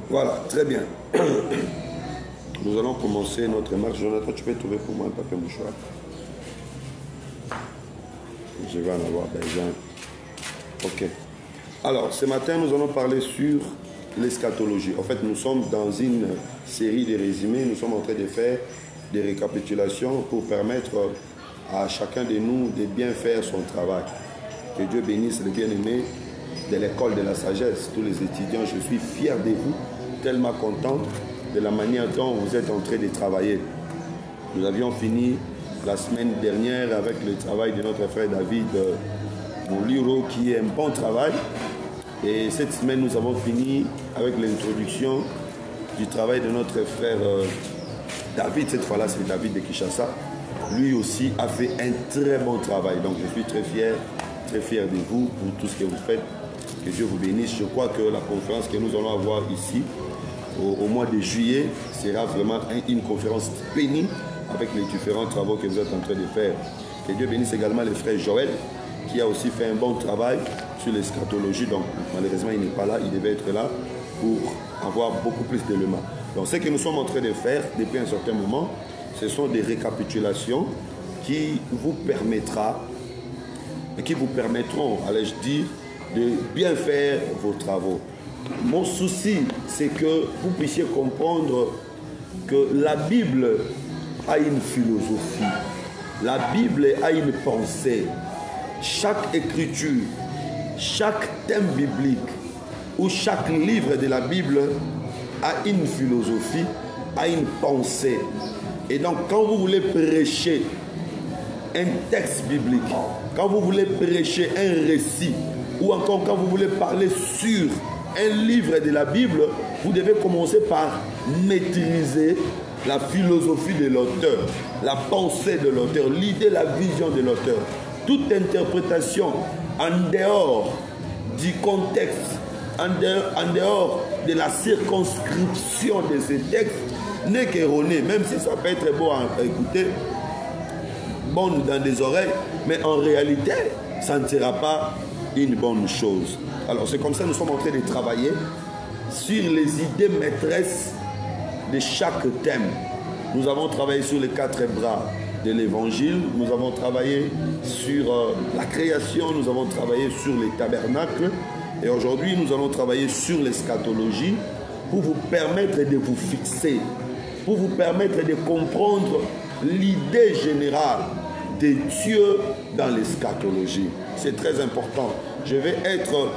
Voilà, très bien. Nous allons commencer notre marche. Jonathan, tu peux trouver pour moi un papier mouchoir? Je vais en avoir besoin. Ok. Alors, ce matin, nous allons parler sur l'eschatologie. En fait, nous sommes dans une série de résumés. Nous sommes en train de faire des récapitulations pour permettre à chacun de nous de bien faire son travail. Que Dieu bénisse les bien-aimés de l'école de la sagesse. Tous les étudiants, je suis fier de vous, tellement content de la manière dont vous êtes en train de travailler. Nous avions fini la semaine dernière avec le travail de notre frère David Mouliro, qui est un bon travail. Et cette semaine, nous avons fini avec l'introduction du travail de notre frère David. Cette fois-là, c'est David de Kinshasa. Lui aussi a fait un très bon travail. Donc, je suis très fier de vous pour tout ce que vous faites. Que Dieu vous bénisse. Je crois que la conférence que nous allons avoir ici, au mois de juillet, sera vraiment une conférence bénie avec les différents travaux que vous êtes en train de faire. Que Dieu bénisse également le frère Joël, qui a aussi fait un bon travail sur l'eschatologie. Donc, malheureusement, il n'est pas là. Il devait être là pour avoir beaucoup plus d'éléments. Donc, ce que nous sommes en train de faire depuis un certain moment, ce sont des récapitulations qui vous permettront, allais-je dire, de bien faire vos travaux. Mon souci, c'est que vous puissiez comprendre que la Bible a une philosophie. La Bible a une pensée. Chaque écriture, chaque thème biblique ou chaque livre de la Bible a une philosophie, a une pensée. Et donc, quand vous voulez prêcher un texte biblique, quand vous voulez prêcher un récit, ou encore quand vous voulez parler sur un livre de la Bible, vous devez commencer par maîtriser la philosophie de l'auteur, la pensée de l'auteur, l'idée, la vision de l'auteur. Toute interprétation en dehors du contexte, en dehors de la circonscription de ces textes, n'est qu'erronée, même si ça peut être beau à écouter, bon dans des oreilles, mais en réalité, ça ne sera pas une bonne chose. Alors c'est comme ça que nous sommes en train de travailler sur les idées maîtresses de chaque thème. Nous avons travaillé sur les 4 bras de l'évangile, nous avons travaillé sur la création, nous avons travaillé sur les tabernacles, et aujourd'hui nous allons travailler sur l'eschatologie pour vous permettre de vous fixer, pour vous permettre de comprendre l'idée générale de Dieu dans l'eschatologie. C'est très important. Je vais être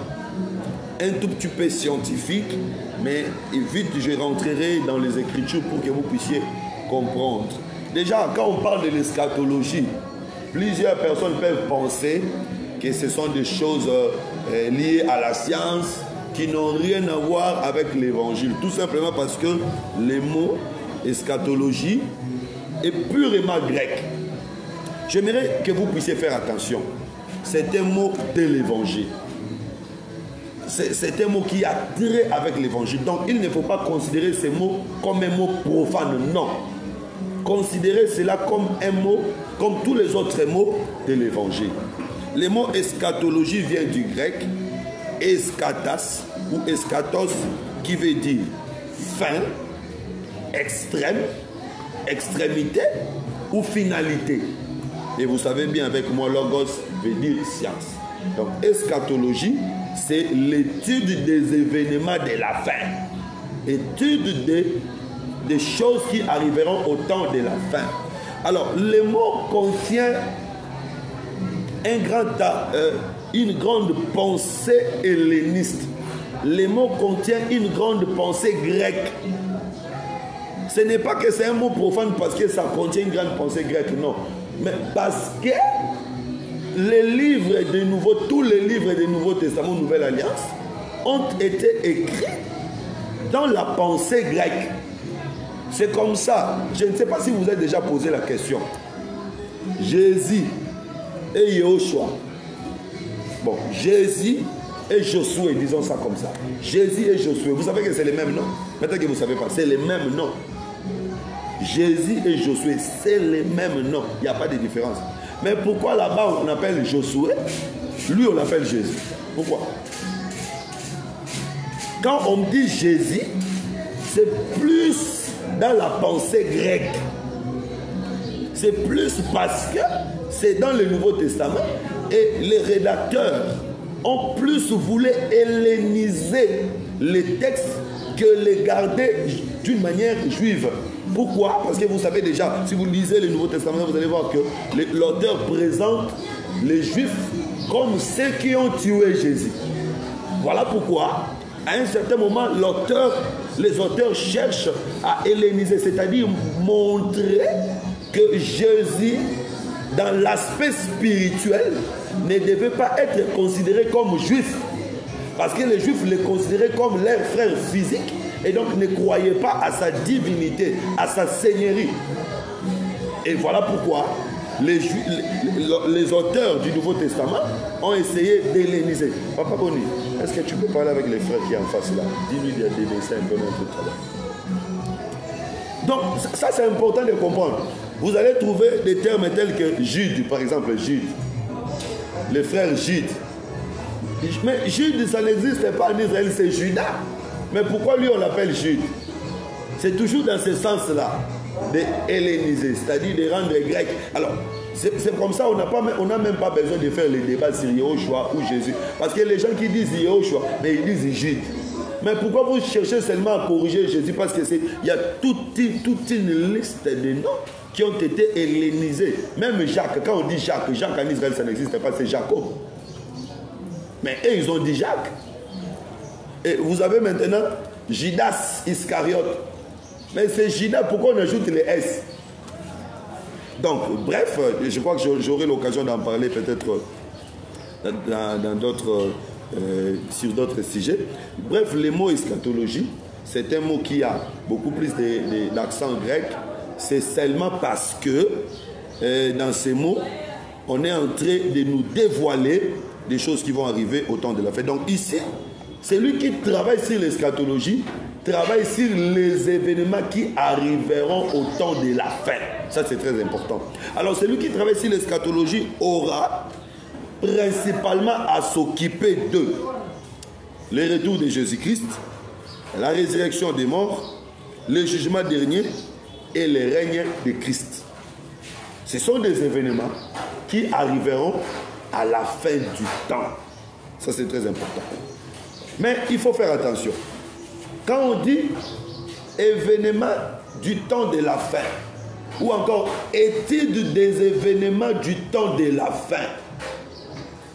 un tout petit peu scientifique, mais vite je rentrerai dans les Écritures pour que vous puissiez comprendre. Déjà, quand on parle de l'eschatologie, plusieurs personnes peuvent penser que ce sont des choses liées à la science qui n'ont rien à voir avec l'évangile. Tout simplement parce que le mot eschatologie est purement grec. J'aimerais que vous puissiez faire attention. C'est un mot de l'évangile. C'est un mot qui a trait avec l'évangile. Donc il ne faut pas considérer ce mot comme un mot profane. Non. Considérez cela comme un mot, comme tous les autres mots de l'évangile. Le mot eschatologie vient du grec eschatas ou eschatos, qui veut dire fin, extrême, extrémité ou finalité. Et vous savez bien avec moi, logos veut dire science. Donc eschatologie, c'est l'étude des événements de la fin. Étude des choses qui arriveront au temps de la fin. Alors, le mot contient une grande pensée helléniste. Le mot contient une grande pensée grecque. Ce n'est pas que c'est un mot profane parce que ça contient une grande pensée grecque, non. Mais parce que les livres de Nouveau, tous les livres du Nouveau Testament, Nouvelle Alliance, ont été écrits dans la pensée grecque. C'est comme ça. Je ne sais pas si vous avez déjà posé la question. Jésus et Yehoshua. Bon, Jésus et Josué, disons ça comme ça. Jésus et Josué. Vous savez que c'est les mêmes noms. Peut-être que vous ne savez pas. C'est les mêmes noms. Jésus et Josué, c'est les mêmes noms. Il n'y a pas de différence. Mais pourquoi là-bas on appelle Josué, lui on l'appelle Jésus? Pourquoi? Quand on dit Jésus, c'est plus dans la pensée grecque. C'est plus parce que c'est dans le Nouveau Testament et les rédacteurs ont plus voulu helléniser les textes que les garder d'une manière juive. Pourquoi? Parce que vous savez déjà, si vous lisez le Nouveau Testament, vous allez voir que l'auteur présente les Juifs comme ceux qui ont tué Jésus. Voilà pourquoi, à un certain moment, les auteurs cherchent à helléniser, c'est-à-dire montrer que Jésus, dans l'aspect spirituel, ne devait pas être considéré comme juif. Parce que les Juifs les considéraient comme leurs frères physiques et donc ne croyaient pas à sa divinité, à sa seigneurie. Et voilà pourquoi les auteurs du Nouveau Testament ont essayé d'helléniser. Papa Boni, est-ce que tu peux parler avec les frères qui sont en face là? Dis-lui de délaisser un peu notre travail. Donc, ça c'est important de comprendre. Vous allez trouver des termes tels que Jude, par exemple, Jude. Les frères Jude. Mais Jude, ça n'existe pas en Israël, c'est Judas. Mais pourquoi lui on l'appelle Jude? C'est toujours dans ce sens-là, de helléniser, c'est-à-dire de rendre grec. Alors, c'est comme ça, on n'a même pas besoin de faire les débats sur Yehoshua ou Jésus. Parce que les gens qui disent Yehoshua, mais ils disent Jude. Mais pourquoi vous cherchez seulement à corriger Jésus? Parce qu'il y a toute une liste de noms qui ont été hellénisés. Même Jacques, quand on dit Jacques en Israël, ça n'existe pas, c'est Jacob. Mais eux, ils ont dit Jacques. Et vous avez maintenant Judas Iscariote. Mais c'est Judas, pourquoi on ajoute les S? Donc, bref, je crois que j'aurai l'occasion d'en parler peut-être dans d'autres, sur d'autres sujets. Bref, le mot eschatologie, c'est un mot qui a beaucoup plus d'accent grec. C'est seulement parce que dans ces mots, on est en train de nous dévoiler des choses qui vont arriver au temps de la fin. Donc ici, celui qui travaille sur l'eschatologie travaille sur les événements qui arriveront au temps de la fin. Ça, c'est très important. Alors, celui qui travaille sur l'eschatologie aura principalement à s'occuper de le retour de Jésus-Christ, la résurrection des morts, le jugement dernier et le règne de Christ. Ce sont des événements qui arriveront à la fin du temps. Ça, c'est très important. Mais il faut faire attention. Quand on dit événements du temps de la fin, ou encore étude des événements du temps de la fin,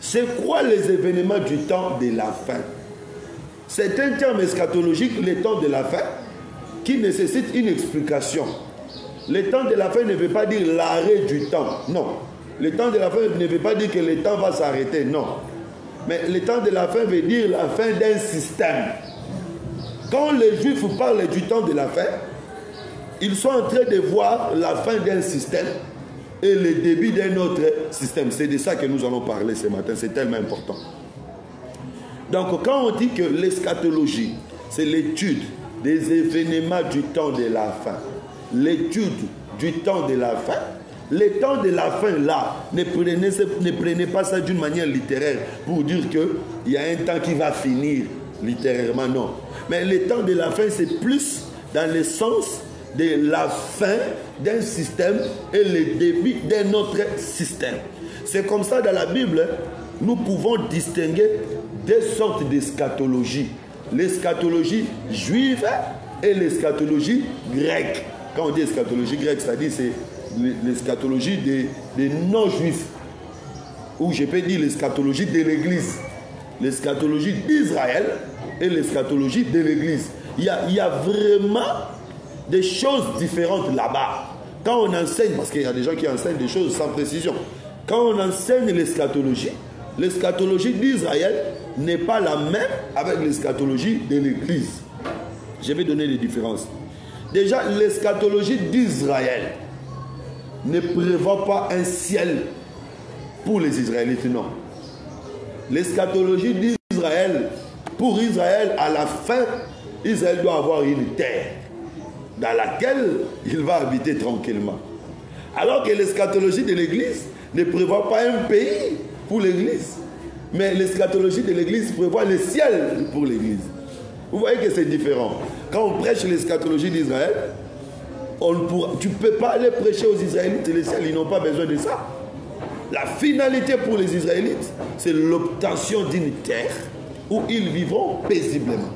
c'est quoi les événements du temps de la fin? C'est un terme eschatologique, le temps de la fin, qui nécessite une explication. Le temps de la fin ne veut pas dire l'arrêt du temps, non. Le temps de la fin ne veut pas dire que le temps va s'arrêter, non. Mais le temps de la fin veut dire la fin d'un système. Quand les Juifs parlent du temps de la fin, ils sont en train de voir la fin d'un système et le début d'un autre système. C'est de ça que nous allons parler ce matin, c'est tellement important. Donc quand on dit que l'eschatologie, c'est l'étude des événements du temps de la fin, l'étude du temps de la fin, le temps de la fin là, ne prenez pas ça d'une manière littéraire pour dire qu'il y a un temps qui va finir littérairement, non. Mais le temps de la fin, c'est plus dans le sens de la fin d'un système et le début d'un autre système. C'est comme ça dans la Bible, nous pouvons distinguer deux sortes d'eschatologie. L'eschatologie juive et l'eschatologie grecque. Quand on dit eschatologie grecque, c'est-à-dire c'est l'eschatologie des non-juifs. Ou je peux dire l'eschatologie de l'Église. L'eschatologie d'Israël et l'eschatologie de l'Église. Il y a vraiment des choses différentes là-bas. Quand on enseigne, parce qu'il y a des gens qui enseignent des choses sans précision, quand on enseigne l'eschatologie d'Israël n'est pas la même avec l'eschatologie de l'Église. Je vais donner les différences. Déjà, l'eschatologie d'Israël ne prévoit pas un ciel pour les Israélites, non. L'eschatologie d'Israël, pour Israël, à la fin, Israël doit avoir une terre dans laquelle il va habiter tranquillement. Alors que l'eschatologie de l'Église ne prévoit pas un pays pour l'Église, mais l'eschatologie de l'Église prévoit le ciel pour l'Église. Vous voyez que c'est différent. Quand on prêche l'eschatologie d'Israël, tu ne peux pas aller prêcher aux Israélites célestiels, ils n'ont pas besoin de ça. La finalité pour les Israélites, c'est l'obtention d'une terre où ils vivront paisiblement.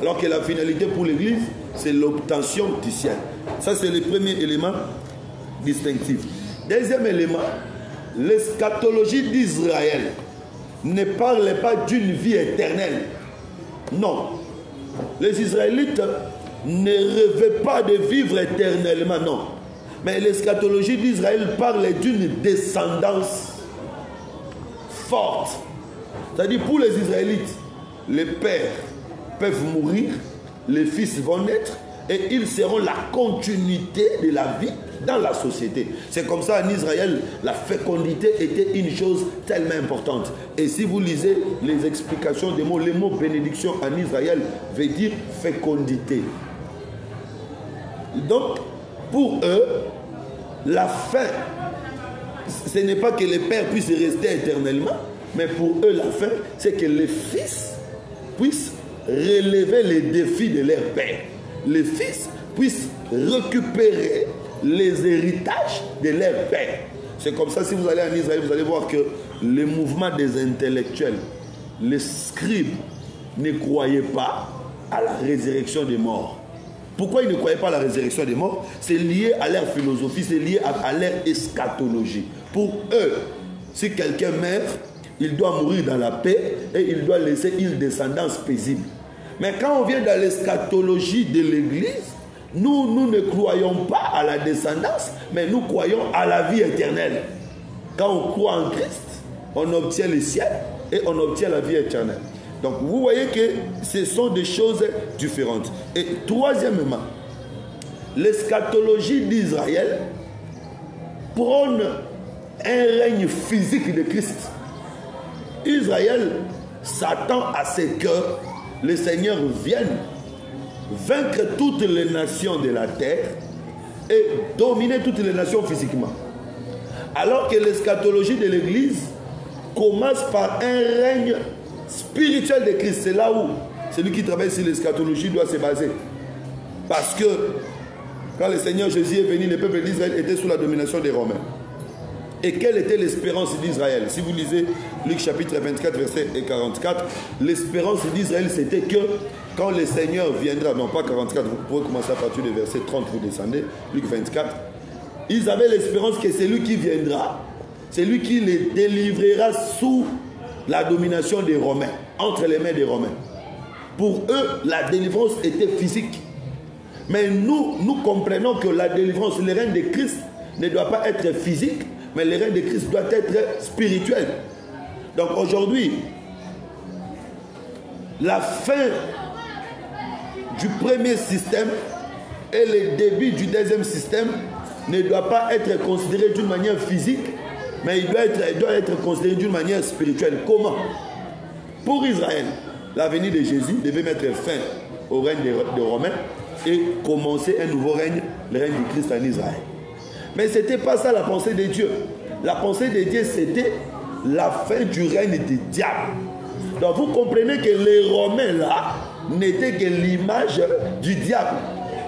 Alors que la finalité pour l'Église, c'est l'obtention du ciel. Ça, c'est le premier élément distinctif. Deuxième élément, l'eschatologie d'Israël ne parle pas d'une vie éternelle. Non. Les Israélites ne rêvaient pas de vivre éternellement, non. Mais l'eschatologie d'Israël parle d'une descendance forte. C'est-à-dire pour les Israélites, les pères peuvent mourir, les fils vont naître et ils seront la continuité de la vie dans la société. C'est comme ça en Israël, la fécondité était une chose tellement importante. Et si vous lisez les explications des mots, les mots bénédiction en Israël veut dire fécondité. Donc, pour eux, la fin, ce n'est pas que les pères puissent rester éternellement, mais pour eux, la fin, c'est que les fils puissent relever les défis de leur père. Les fils puissent récupérer les héritages de leur père. C'est comme ça, si vous allez en Israël, vous allez voir que le mouvement des intellectuels, les scribes, ne croyaient pas à la résurrection des morts. Pourquoi ils ne croyaient pas à la résurrection des morts? C'est lié à leur philosophie, c'est lié à leur eschatologie. Pour eux, si quelqu'un meurt, il doit mourir dans la paix et il doit laisser une descendance paisible. Mais quand on vient dans l'eschatologie de l'Église, nous ne croyons pas à la descendance, mais nous croyons à la vie éternelle. Quand on croit en Christ, on obtient le ciel et on obtient la vie éternelle. Donc vous voyez que ce sont des choses différentes. Et troisièmement, l'eschatologie d'Israël prône un règne physique de Christ. Israël s'attend à ce que le Seigneur vienne vaincre toutes les nations de la terre et dominer toutes les nations physiquement. Alors que l'eschatologie de l'Église commence par un règne spirituel de Christ. C'est là où celui qui travaille sur l'eschatologie doit se baser. Parce que quand le Seigneur Jésus est venu, le peuple d'Israël était sous la domination des Romains. Et quelle était l'espérance d'Israël? Si vous lisez Luc chapitre 24, verset 44, l'espérance d'Israël c'était que quand le Seigneur viendra, non pas 44, vous pouvez commencer à partir du verset 30, vous descendez, Luc 24, ils avaient l'espérance que c'est lui qui viendra, c'est lui qui les délivrera sous la domination des Romains, entre les mains des Romains. Pour eux, la délivrance était physique. Mais nous comprenons que la délivrance, le règne de Christ ne doit pas être physique, mais le règne de Christ doit être spirituel. Donc aujourd'hui, la fin du premier système et le début du deuxième système ne doit pas être considéré d'une manière physique, mais il doit être considéré d'une manière spirituelle. Comment? Pour Israël, la venue de Jésus devait mettre fin au règne des Romains et commencer un nouveau règne, le règne du Christ en Israël. Mais ce n'était pas ça la pensée de Dieu. La pensée de Dieu, c'était la fin du règne du diable. Donc vous comprenez que les Romains là n'étaient que l'image du diable.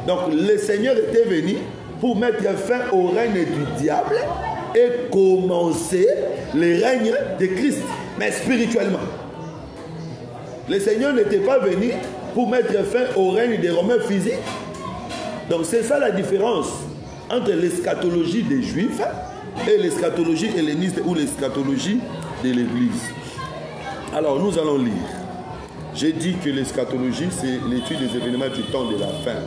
Donc le Seigneur était venu pour mettre fin au règne du diable et commencer le règne de Christ, mais spirituellement. Le Seigneur n'était pas venu pour mettre fin au règne des Romains physiques. Donc c'est ça la différence entre l'eschatologie des Juifs et l'eschatologie helléniste ou l'eschatologie de l'Église. Alors nous allons lire. J'ai dit que l'eschatologie c'est l'étude des événements du temps de la fin.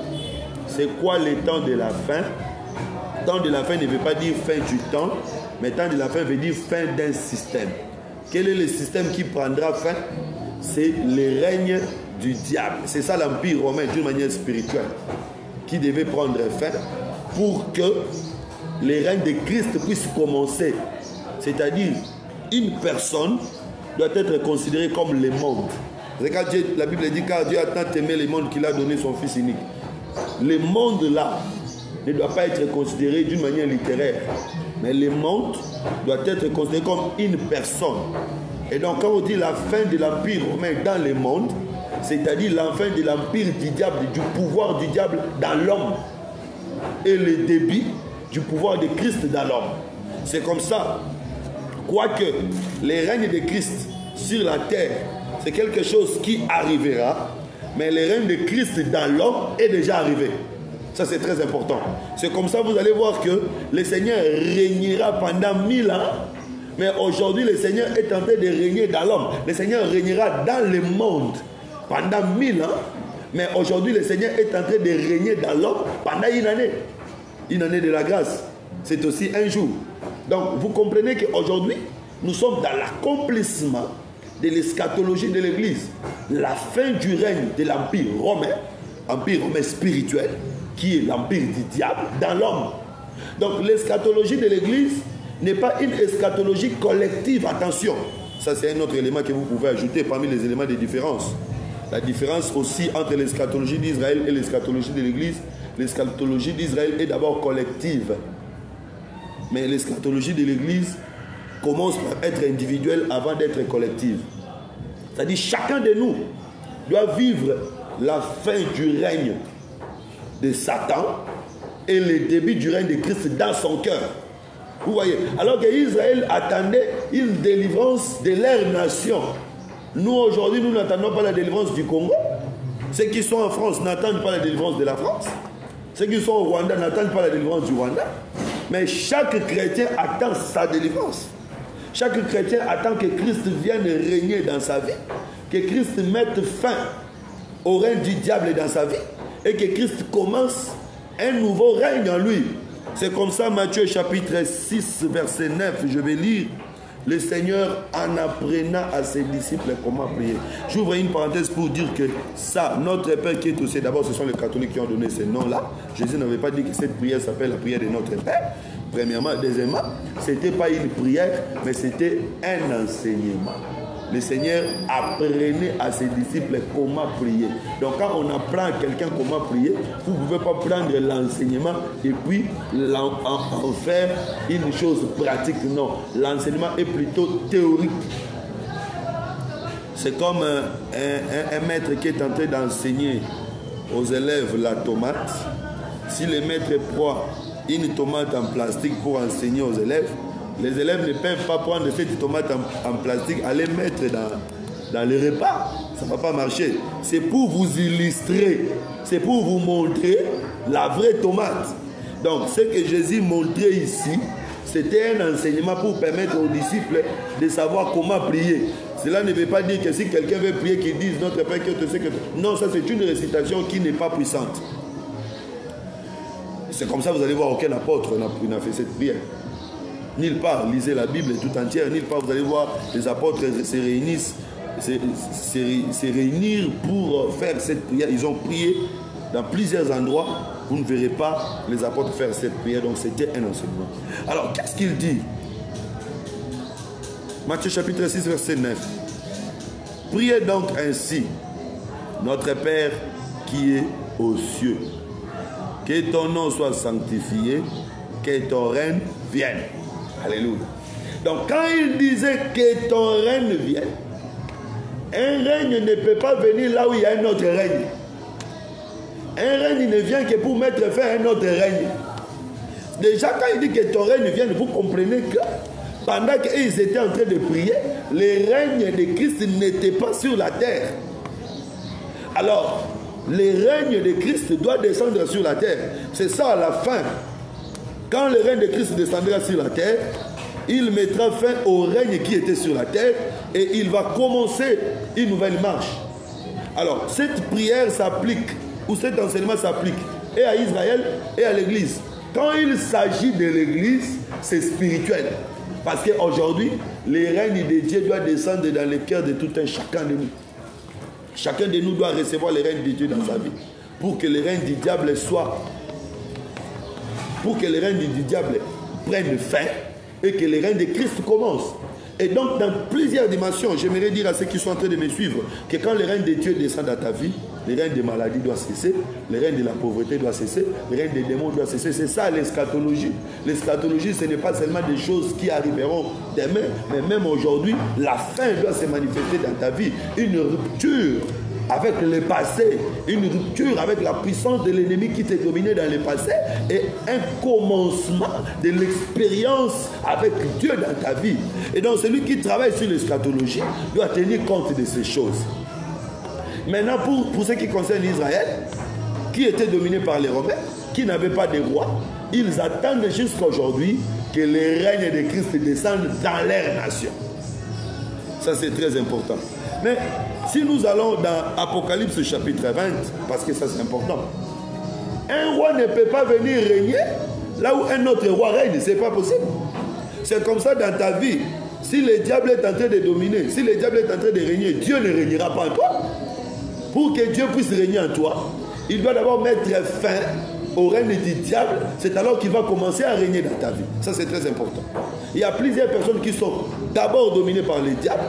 C'est quoi le temps de la fin? Temps de la fin ne veut pas dire fin du temps, mais temps de la fin veut dire fin d'un système. Quel est le système qui prendra fin? C'est le règne du diable. C'est ça l'empire romain d'une manière spirituelle qui devait prendre fin pour que le règne de Christ puisse commencer. C'est-à-dire, une personne doit être considérée comme le monde. Regarde, la Bible dit car Dieu a tant aimé le monde qu'il a donné son Fils unique. Le monde là ne doit pas être considéré d'une manière littéraire, mais le monde doit être considéré comme une personne. Et donc quand on dit la fin de l'empire romain dans le monde, c'est-à-dire la fin de l'empire du diable, du pouvoir du diable dans l'homme, et le début du pouvoir de Christ dans l'homme. C'est comme ça. Quoique le règne de Christ sur la terre, c'est quelque chose qui arrivera, mais le règne de Christ dans l'homme est déjà arrivé. Ça, c'est très important. C'est comme ça, vous allez voir que le Seigneur régnera pendant 1000 ans, mais aujourd'hui, le Seigneur est en train de régner dans l'homme. Le Seigneur régnera dans le monde pendant 1000 ans, mais aujourd'hui, le Seigneur est en train de régner dans l'homme pendant une année. Une année de la grâce. C'est aussi un jour. Donc, vous comprenez qu'aujourd'hui, nous sommes dans l'accomplissement de l'eschatologie de l'Église. La fin du règne de l'Empire romain spirituel, qui est l'empire du diable dans l'homme. Donc, l'eschatologie de l'Église n'est pas une eschatologie collective. Attention, ça c'est un autre élément que vous pouvez ajouter parmi les éléments de différence. La différence aussi entre l'eschatologie d'Israël et l'eschatologie de l'Église. L'eschatologie d'Israël est d'abord collective. Mais l'eschatologie de l'Église commence par être individuelle avant d'être collective. C'est-à-dire chacun de nous doit vivre la fin du règne de Satan et le début du règne de Christ dans son cœur. Vous voyez, alors qu'Israël attendait une délivrance de leur nation. Nous aujourd'hui, nous n'attendons pas la délivrance du Congo. Ceux qui sont en France n'attendent pas la délivrance de la France. Ceux qui sont au Rwanda n'attendent pas la délivrance du Rwanda. Mais chaque chrétien attend sa délivrance. Chaque chrétien attend que Christ vienne régner dans sa vie, que Christ mette fin au règne du diable dans sa vie et que Christ commence un nouveau règne en lui. C'est comme ça, Matthieu chapitre 6, verset 9, je vais lire. Le Seigneur en apprenant à ses disciples comment prier. J'ouvre une parenthèse pour dire que ça, notre Père qui est aussi, d'abord ce sont les catholiques qui ont donné ce nom-là. Jésus n'avait pas dit que cette prière s'appelle la prière de notre Père. Premièrement. Deuxièmement, ce n'était pas une prière, mais c'était un enseignement. Le Seigneur apprenait à ses disciples comment prier. Donc quand on apprend à quelqu'un comment prier, vous ne pouvez pas prendre l'enseignement et puis en faire une chose pratique. Non, l'enseignement est plutôt théorique. C'est comme un maître qui est en train d'enseigner aux élèves la tomate. Si le maître prend une tomate en plastique pour enseigner aux élèves, les élèves ne peuvent pas prendre cette tomate en plastique, aller mettre dans le repas. Ça ne va pas marcher. C'est pour vous illustrer. C'est pour vous montrer la vraie tomate. Donc, ce que Jésus montrait ici, c'était un enseignement pour permettre aux disciples de savoir comment prier. Cela ne veut pas dire que si quelqu'un veut prier, qu'il dise notre Père que tu sais que... Non, ça c'est une récitation qui n'est pas puissante. C'est comme ça, vous allez voir, aucun apôtre n'a fait cette prière. Nulle part, lisez la Bible tout entière, nulle part vous allez voir les apôtres se réunir pour faire cette prière. Ils ont prié dans plusieurs endroits. Vous ne verrez pas les apôtres faire cette prière, donc c'était un enseignement. Alors, qu'est-ce qu'il dit? Matthieu chapitre 6, verset 9. Priez donc ainsi, notre Père qui est aux cieux, que ton nom soit sanctifié, que ton règne vienne. Alléluia. Donc quand il disait que ton règne vienne, un règne ne peut pas venir là où il y a un autre règne. Un règne ne vient que pour mettre fin à un autre règne. Déjà quand il dit que ton règne vienne, vous comprenez que pendant qu'ils étaient en train de prier, le règne de Christ n'était pas sur la terre. Alors, le règne de Christ doit descendre sur la terre. C'est ça à la fin. Quand le règne de Christ descendra sur la terre, il mettra fin au règne qui était sur la terre et il va commencer une nouvelle marche. Alors, cette prière s'applique, ou cet enseignement s'applique, et à Israël et à l'Église. Quand il s'agit de l'Église, c'est spirituel. Parce qu'aujourd'hui, le règne de Dieu doit descendre dans le cœur de tout un chacun de nous. Chacun de nous doit recevoir le règne de Dieu dans sa vie. Pour que le règne du diable soit... Pour que le règne du diable prenne fin et que le règne de Christ commence. Et donc, dans plusieurs dimensions, j'aimerais dire à ceux qui sont en train de me suivre que quand le règne de Dieu descend dans ta vie, le règne des maladies doit cesser, le règne de la pauvreté doit cesser, le règne des démons doit cesser. C'est ça l'eschatologie. L'eschatologie, ce n'est pas seulement des choses qui arriveront demain, mais même aujourd'hui, la fin doit se manifester dans ta vie. Une rupture avec le passé, une rupture avec la puissance de l'ennemi qui t'est dominé dans le passé et un commencement de l'expérience avec Dieu dans ta vie. Et donc celui qui travaille sur l'eschatologie doit tenir compte de ces choses. Maintenant, pour ce qui concerne Israël, qui était dominé par les Romains, qui n'avaient pas de roi, ils attendent jusqu'à aujourd'hui que le règne de Christ descende dans leur nation. Ça, c'est très important. Mais si nous allons dans Apocalypse chapitre 20, parce que ça c'est important, un roi ne peut pas venir régner là où un autre roi règne, c'est pas possible. C'est comme ça dans ta vie. Si le diable est en train de dominer, si le diable est en train de régner, Dieu ne régnera pas en toi. Pour que Dieu puisse régner en toi, il doit d'abord mettre fin au règne du diable. C'est alors qu'il va commencer à régner dans ta vie. Ça c'est très important. Il y a plusieurs personnes qui sont d'abord dominées par le diable.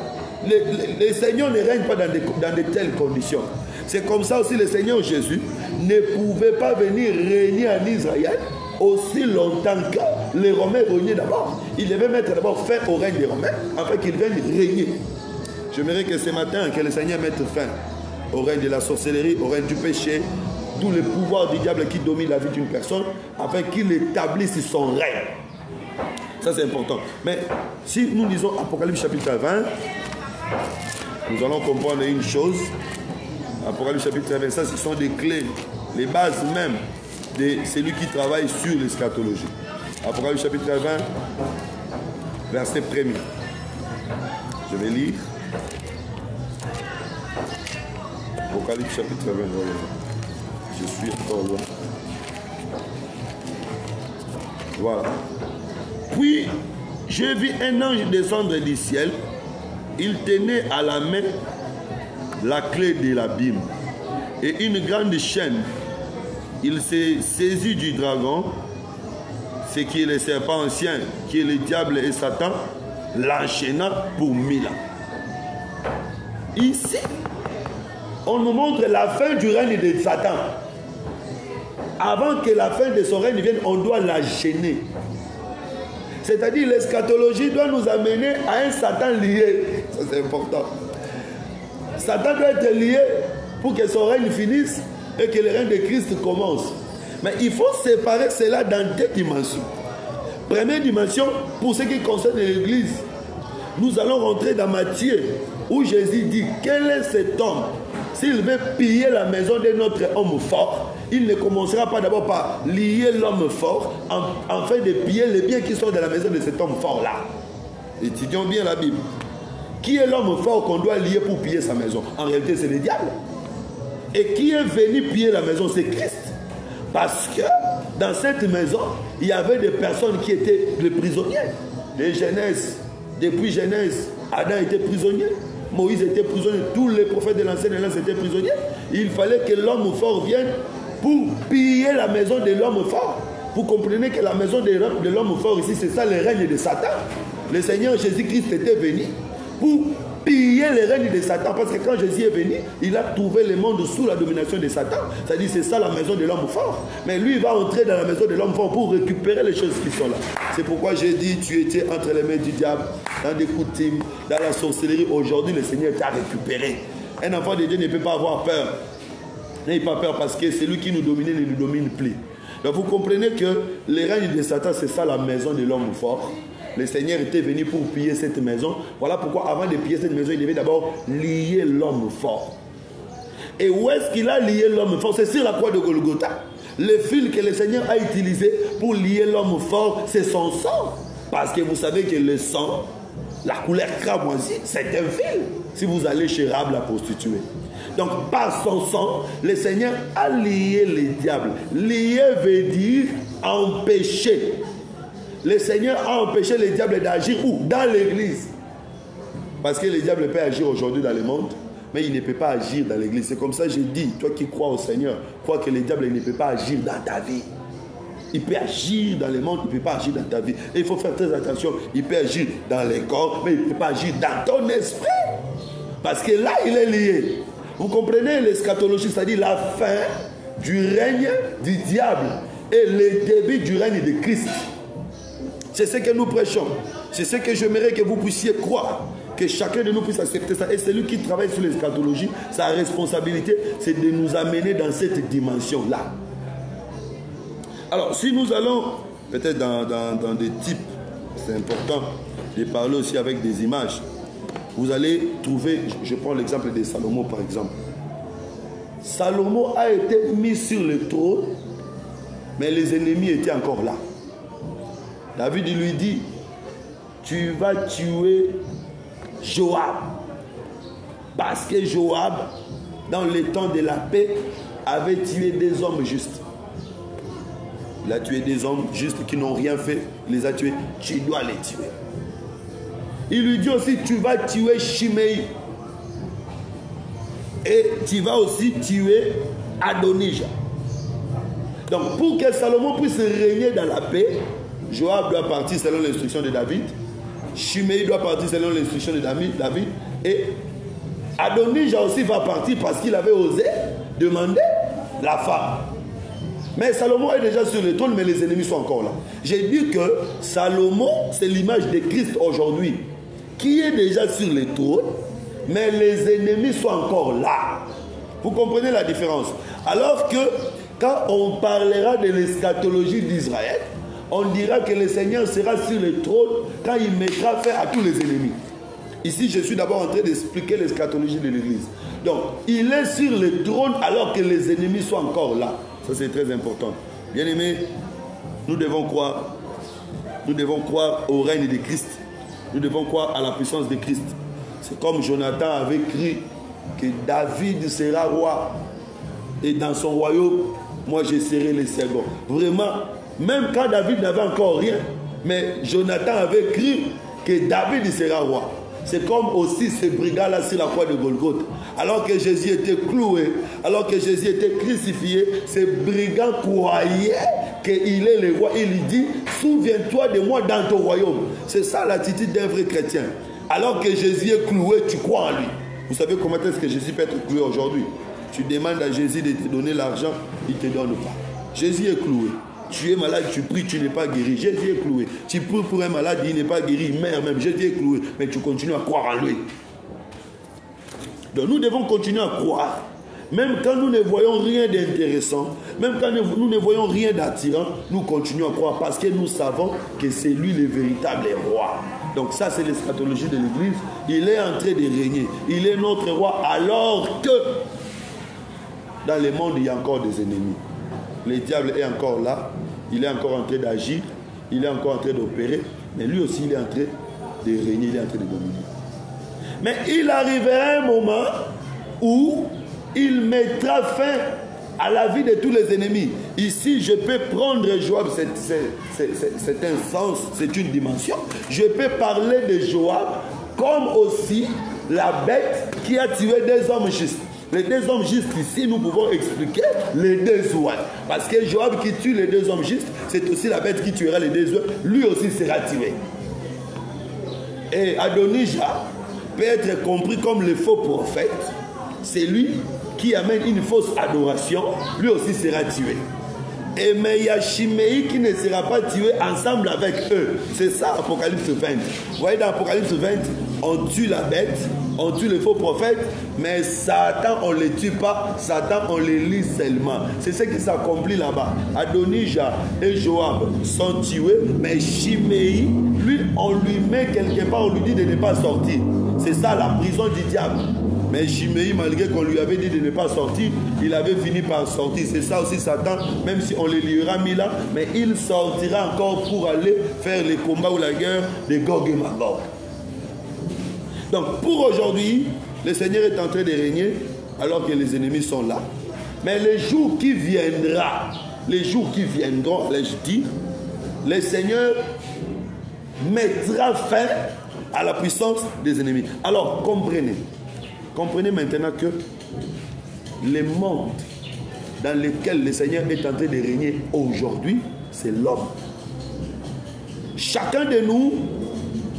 Le Seigneur ne règne pas dans de telles conditions. C'est comme ça aussi le Seigneur Jésus ne pouvait pas venir régner en Israël aussi longtemps que les Romains régnaient d'abord. Il devait mettre d'abord fin au règne des Romains afin qu'ils viennent régner. J'aimerais que ce matin, que le Seigneur mette fin au règne de la sorcellerie, au règne du péché, tous les pouvoirs du diable qui dominent la vie d'une personne, afin qu'il établisse son règne. Ça c'est important. Mais si nous lisons Apocalypse chapitre 20, nous allons comprendre une chose. Apocalypse chapitre 20, ça ce sont des clés, les bases même de celui qui travaille sur l'eschatologie. Apocalypse chapitre 20, verset 1er. Je vais lire. Apocalypse chapitre 20, je suis encore loin. Voilà. Puis, je vis un ange descendre du ciel. Il tenait à la main la clé de l'abîme et une grande chaîne. Il s'est saisi du dragon, ce qui est le serpent ancien, qui est le diable et Satan, l'enchaînant pour 1000 ans. Ici, on nous montre la fin du règne de Satan. Avant que la fin de son règne vienne, on doit la gêner. C'est-à-dire l'eschatologie doit nous amener à un Satan lié. Ça c'est important. Satan doit être lié pour que son règne finisse et que le règne de Christ commence. Mais il faut séparer cela dans deux dimensions. Première dimension, pour ce qui concerne l'Église, nous allons rentrer dans Matthieu, où Jésus dit, quel est cet homme? S'il veut piller la maison de notre homme fort, il ne commencera pas d'abord par lier l'homme fort afin de piller les biens qui sont dans la maison de cet homme fort-là. Étudions bien la Bible. Qui est l'homme fort qu'on doit lier pour piller sa maison? En réalité, c'est le diable. Et qui est venu piller la maison? C'est Christ. Parce que dans cette maison, il y avait des personnes qui étaient des prisonniers. De Genèse, depuis Genèse, Adam était prisonnier. Moïse était prisonnier. Tous les prophètes de l'Ancienne Alliance étaient prisonniers. Il fallait que l'homme fort vienne pour piller la maison de l'homme fort. Vous comprenez que la maison de l'homme fort ici, c'est ça le règne de Satan. Le Seigneur Jésus-Christ était venu pour piller le règne de Satan. Parce que quand Jésus est venu, il a trouvé le monde sous la domination de Satan. C'est-à-dire c'est ça la maison de l'homme fort. Mais lui, il va entrer dans la maison de l'homme fort pour récupérer les choses qui sont là. C'est pourquoi j'ai dit, tu étais entre les mains du diable, dans des coutumes, dans la sorcellerie. Aujourd'hui, le Seigneur t'a récupéré. Un enfant de Dieu ne peut pas avoir peur. N'ayez pas peur parce que celui qui nous domine ne nous domine plus. Donc vous comprenez que le règne de Satan, c'est ça la maison de l'homme fort. Le Seigneur était venu pour piller cette maison. Voilà pourquoi avant de piller cette maison, il devait d'abord lier l'homme fort. Et où est-ce qu'il a lié l'homme fort? C'est sur la croix de Golgotha. Le fil que le Seigneur a utilisé pour lier l'homme fort, c'est son sang. Parce que vous savez que le sang, la couleur cramoisie, c'est un fil. Si vous allez chez Rab, la prostituée. Donc par son sang, le Seigneur a lié les diables. Lier veut dire empêcher. Le Seigneur a empêché les diables d'agir où? Dans l'église. Parce que les diables peuvent agir aujourd'hui dans le monde, mais il ne peut pas agir dans l'église. C'est comme ça que j'ai dit, toi qui crois au Seigneur, crois que les diables ne peuvent pas agir dans ta vie. Il peut agir dans le monde, il ne peut pas agir dans ta vie. Et il faut faire très attention, il peut agir dans les corps, mais il ne peut pas agir dans ton esprit. Parce que là, il est lié. Vous comprenez l'eschatologie, c'est-à-dire la fin du règne du diable et le début du règne de Christ. C'est ce que nous prêchons. C'est ce que j'aimerais que vous puissiez croire. que chacun de nous puisse accepter ça. Et celui qui travaille sur l'eschatologie, sa responsabilité, c'est de nous amener dans cette dimension-là. Alors, si nous allons, peut-être dans des types, c'est important de parler aussi avec des images. Vous allez trouver, je prends l'exemple de Salomon par exemple. Salomon a été mis sur le trône, mais les ennemis étaient encore là. David lui dit, tu vas tuer Joab. Parce que Joab, dans le temps de la paix, avait tué des hommes justes. Il a tué des hommes justes qui n'ont rien fait, il les a tués. Tu dois les tuer. Il lui dit aussi, tu vas tuer Shimei. Et tu vas aussi tuer Adonijah. Donc pour que Salomon puisse régner dans la paix, Joab doit partir selon l'instruction de David. Shimei doit partir selon l'instruction de David. Et Adonijah aussi va partir parce qu'il avait osé demander la femme. Mais Salomon est déjà sur le trône, mais les ennemis sont encore là. J'ai dit que Salomon, c'est l'image de Christ aujourd'hui, qui est déjà sur le trône, mais les ennemis sont encore là. Vous comprenez la différence? Alors que quand on parlera de l'eschatologie d'Israël, on dira que le Seigneur sera sur le trône quand il mettra fin à tous les ennemis. Ici, je suis d'abord en train d'expliquer l'eschatologie de l'Église. Donc, il est sur le trône alors que les ennemis sont encore là. Ça, c'est très important. Bien aimés, nous devons croire au règne de Christ. Nous devons croire à la puissance de Christ. C'est comme Jonathan avait crié que David sera roi. Et dans son royaume, moi je serai le second. Vraiment, même quand David n'avait encore rien, mais Jonathan avait crié que David sera roi. C'est comme aussi ces brigands-là sur la croix de Golgotha. Alors que Jésus était cloué, alors que Jésus était crucifié, ces brigands croyaient qu'il est le roi. Il lui dit, souviens-toi de moi dans ton royaume. C'est ça l'attitude d'un vrai chrétien. Alors que Jésus est cloué, tu crois en lui. Vous savez comment est-ce que Jésus peut être cloué aujourd'hui? Tu demandes à Jésus de te donner l'argent, il ne te donne pas. Jésus est cloué. Tu es malade, tu pries, tu n'es pas guéri. Jésus est cloué. Tu pries pour un malade, il n'est pas guéri. Il meurt même. Jésus est cloué. Mais tu continues à croire en lui. Donc nous devons continuer à croire. Même quand nous ne voyons rien d'intéressant, même quand nous ne voyons rien d'attirant, nous continuons à croire parce que nous savons que c'est lui le véritable roi. Donc ça, c'est l'eschatologie de l'Église. Il est en train de régner. Il est notre roi alors que dans le monde, il y a encore des ennemis. Le diable est encore là. Il est encore en train d'agir. Il est encore en train d'opérer. Mais lui aussi, il est en train de régner. Il est en train de dominer. Mais il arrivera un moment où il mettra fin à la vie de tous les ennemis. Ici, je peux prendre Joab, c'est un sens, c'est une dimension. Je peux parler de Joab comme aussi la bête qui a tué des hommes justes. Les deux hommes justes ici, nous pouvons expliquer les deux oies. Parce que Joab qui tue les deux hommes justes, c'est aussi la bête qui tuera les deux oies. Lui aussi sera tué. Et Adonijah peut être compris comme le faux prophète. C'est lui qui amène une fausse adoration. Lui aussi sera tué. Et mais il y a Shimei qui ne sera pas tué ensemble avec eux. C'est ça Apocalypse 20. Vous voyez dans Apocalypse 20, on tue la bête, on tue le faux prophète, mais Satan on ne le tue pas, Satan on le lit seulement. C'est ce qui s'accomplit là-bas. Adonijah et Joab sont tués, mais Shimei, lui on lui met quelque part, on lui dit de ne pas sortir. C'est ça la prison du diable. Mais Shimei, malgré qu'on lui avait dit de ne pas sortir, il avait fini par sortir. C'est ça aussi Satan, même si on le liera 1000 ans, mais il sortira encore pour aller faire les combats ou la guerre de Gog et Magog. Donc pour aujourd'hui, le Seigneur est en train de régner alors que les ennemis sont là. Mais les jours qui viendront, allais-je dire, le Seigneur mettra fin à la puissance des ennemis. Alors comprenez maintenant que le monde dans lequel le Seigneur est en train de régner aujourd'hui, c'est l'homme. Chacun de nous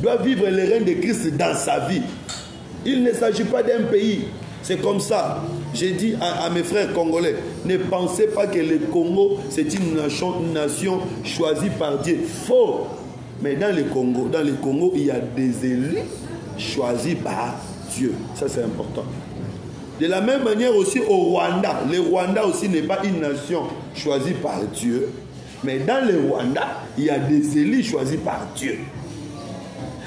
doit vivre le règne de Christ dans sa vie. Il ne s'agit pas d'un pays. C'est comme ça. J'ai dit à mes frères congolais, ne pensez pas que le Congo, c'est une nation choisie par Dieu. Faux. Mais dans le Congo, il y a des élus choisi par Dieu. Ça, c'est important. De la même manière aussi au Rwanda. Le Rwanda aussi n'est pas une nation choisie par Dieu. Mais dans le Rwanda, il y a des élus choisis par Dieu.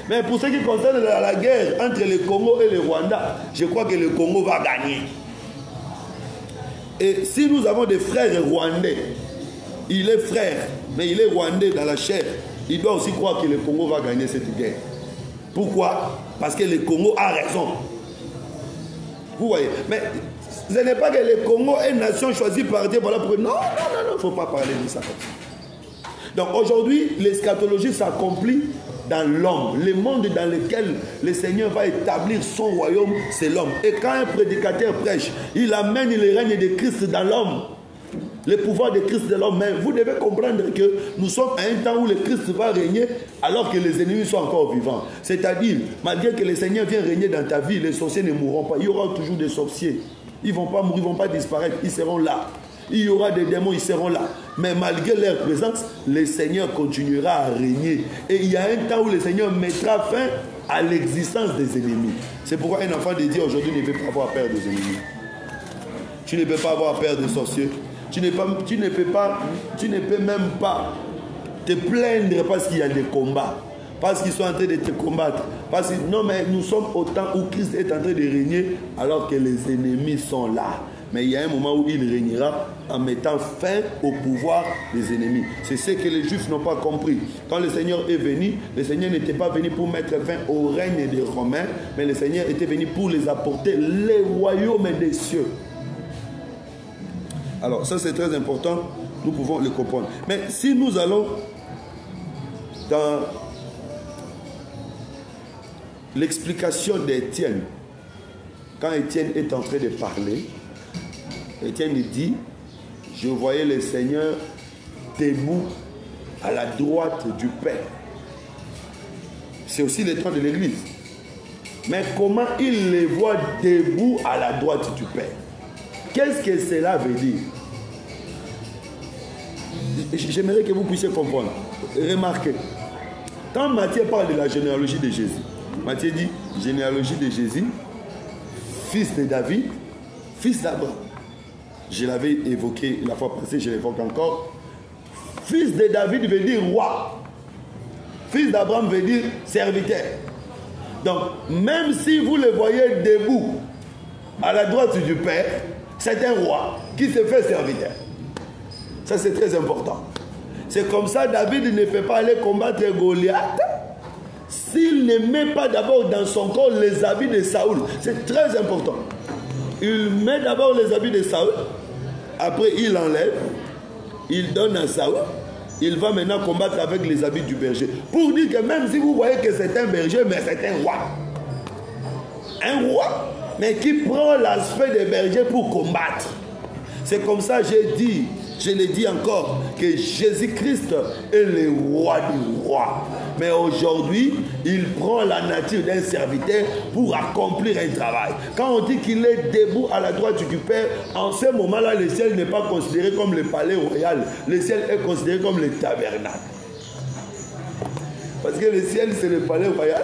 Mais pour ce qui concerne la guerre entre le Congo et le Rwanda, je crois que le Congo va gagner. Et si nous avons des frères rwandais, il est frère, mais il est rwandais dans la chair, il doit aussi croire que le Congo va gagner cette guerre. Pourquoi? Parce que le Congo a raison. Vous voyez? Mais ce n'est pas que le Congo est une nation choisie par Dieu. Voilà pourquoi. Non, il ne faut pas parler de ça comme ça. Donc aujourd'hui, l'eschatologie s'accomplit dans l'homme. Le monde dans lequel le Seigneur va établir son royaume, c'est l'homme. Et quand un prédicateur prêche, il amène le règne de Christ dans l'homme. Le pouvoir de Christ de l'homme. Mais vous devez comprendre que nous sommes à un temps où le Christ va régner alors que les ennemis sont encore vivants. C'est-à-dire, malgré que le Seigneur vient régner dans ta vie, les sorciers ne mourront pas. Il y aura toujours des sorciers. Ils ne vont pas mourir, ils ne vont pas disparaître. Ils seront là. Il y aura des démons, ils seront là. Mais malgré leur présence, le Seigneur continuera à régner. Et il y a un temps où le Seigneur mettra fin à l'existence des ennemis. C'est pourquoi un enfant de Dieu aujourd'hui ne peut pas avoir peur des ennemis. Tu ne peux pas avoir peur des sorciers. Tu ne peux même pas te plaindre parce qu'il y a des combats. Parce qu'ils sont en train de te combattre. Non, mais nous sommes au temps où Christ est en train de régner alors que les ennemis sont là. Mais il y a un moment où il régnera en mettant fin au pouvoir des ennemis. C'est ce que les Juifs n'ont pas compris. Quand le Seigneur est venu, le Seigneur n'était pas venu pour mettre fin au règne des Romains, mais le Seigneur était venu pour les apporter les royaumes des cieux. Alors ça c'est très important, nous pouvons le comprendre. Mais si nous allons dans l'explication d'Étienne, quand Étienne est en train de parler, Étienne dit, je voyais le Seigneur debout à la droite du Père. C'est aussi le temps de l'Église. Mais comment il les voit debout à la droite du Père? Qu'est-ce que cela veut dire? J'aimerais que vous puissiez comprendre. Remarquez. Quand Matthieu parle de la généalogie de Jésus, Matthieu dit, généalogie de Jésus, fils de David, fils d'Abraham. Je l'avais évoqué la fois passée, je l'évoque encore. Fils de David veut dire roi. Fils d'Abraham veut dire serviteur. Donc, même si vous le voyez debout à la droite du Père, c'est un roi qui se fait serviteur. Ça, c'est très important. C'est comme ça, David ne peut pas aller combattre Goliath s'il ne met pas d'abord dans son corps les habits de Saoul. C'est très important. Il met d'abord les habits de Saoul, après il enlève, il donne à Saoul, il va maintenant combattre avec les habits du berger. Pour dire que même si vous voyez que c'est un berger, mais c'est un roi. Un roi, mais qui prend l'aspect des bergers pour combattre. C'est comme ça, je l'ai dit encore, que Jésus-Christ est le roi du roi. Mais aujourd'hui, il prend la nature d'un serviteur pour accomplir un travail. Quand on dit qu'il est debout à la droite du Père, en ce moment-là, le ciel n'est pas considéré comme le palais royal. Le ciel est considéré comme le tabernacle. Parce que le ciel, c'est le palais royal,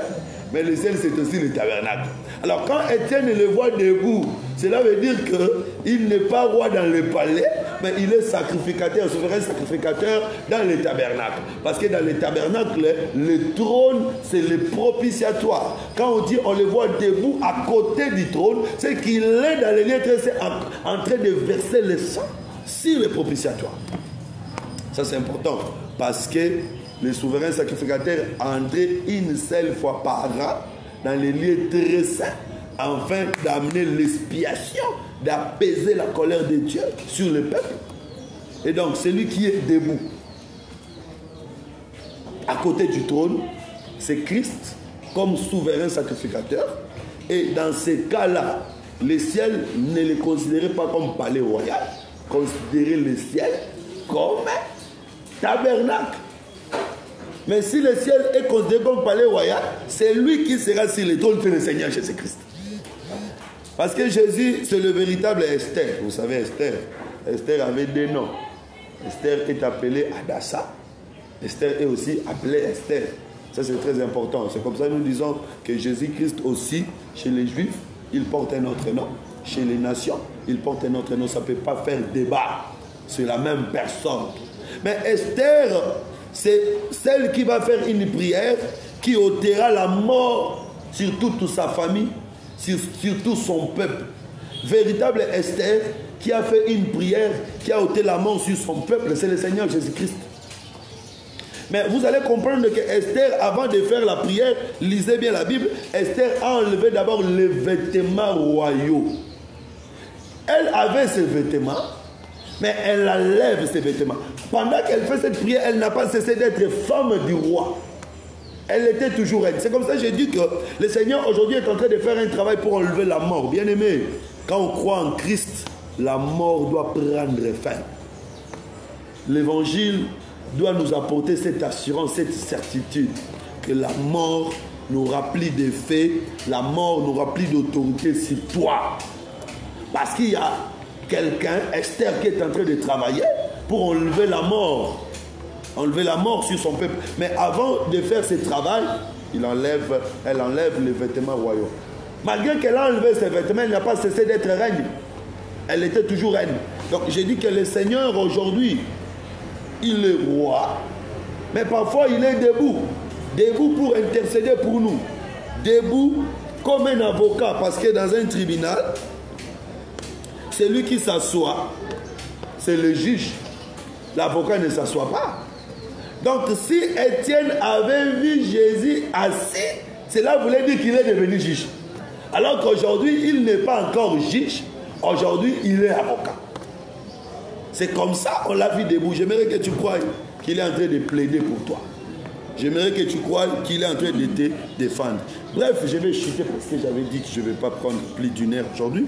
mais le ciel, c'est aussi le tabernacle. Alors, quand Étienne le voit debout, cela veut dire qu'il n'est pas roi dans le palais, mais il est sacrificateur, souverain sacrificateur dans le tabernacle. Parce que dans le tabernacle, le trône, c'est le propitiatoire. Quand on dit on le voit debout à côté du trône, c'est qu'il est dans les lieux en train de verser le sang sur le propitiatoire. Ça, c'est important. Parce que le souverain sacrificateur entrait une seule fois par an dans les lieux très saints, afin d'amener l'expiation, d'apaiser la colère de Dieu sur le peuple. Et donc, celui qui est debout à côté du trône, c'est Christ comme souverain sacrificateur. Et dans ces cas-là, le ciel ne le considérait pas comme palais royal, considérait le ciel comme tabernacle. Mais si le ciel est considéré comme palais royal, c'est lui qui sera sur le trône, c'est le Seigneur Jésus-Christ. Parce que Jésus, c'est le véritable Esther. Vous savez, Esther. Esther avait deux noms. Esther est appelée Adassa. Esther est aussi appelée Esther. Ça, c'est très important. C'est comme ça que nous disons que Jésus-Christ aussi, chez les Juifs, il porte un autre nom. Chez les nations, il porte un autre nom. Ça ne peut pas faire débat. C'est la même personne. Mais Esther, c'est celle qui va faire une prière qui ôtera la mort sur toute sa famille, sur tout son peuple. Véritable Esther qui a fait une prière qui a ôté la mort sur son peuple, c'est le Seigneur Jésus-Christ. Mais vous allez comprendre que Esther, avant de faire la prière, lisez bien la Bible, Esther a enlevé d'abord les vêtements royaux. Elle avait ses vêtements, mais elle enlève ses vêtements. Pendant qu'elle fait cette prière, elle n'a pas cessé d'être femme du roi. Elle était toujours reine. C'est comme ça que j'ai dit que le Seigneur aujourd'hui est en train de faire un travail pour enlever la mort. Bien aimé, quand on croit en Christ, la mort doit prendre fin. L'évangile doit nous apporter cette assurance, cette certitude que la mort n'aura plus d'effet, la mort n'aura plus d'autorité sur toi. Parce qu'il y a quelqu'un, Esther, qui est en train de travailler pour enlever la mort. Enlever la mort sur son peuple. Mais avant de faire ce travail, elle enlève les vêtements royaux. Malgré qu'elle a enlevé ses vêtements, elle n'a pas cessé d'être reine. Elle était toujours reine. Donc j'ai dit que le Seigneur aujourd'hui, il est roi, mais parfois il est debout. Debout pour intercéder pour nous. Debout comme un avocat, parce que dans un tribunal, celui qui s'assoit, c'est le juge. L'avocat ne s'assoit pas. Donc si Étienne avait vu Jésus assis, cela voulait dire qu'il est devenu juge. Alors qu'aujourd'hui, il n'est pas encore juge. Aujourd'hui, il est avocat. C'est comme ça, on l'a vu debout. J'aimerais que tu croies qu'il est en train de plaider pour toi. J'aimerais que tu croies qu'il est en train de te défendre. Bref, je vais chuter parce que j'avais dit que je ne vais pas prendre plus d'une heure aujourd'hui.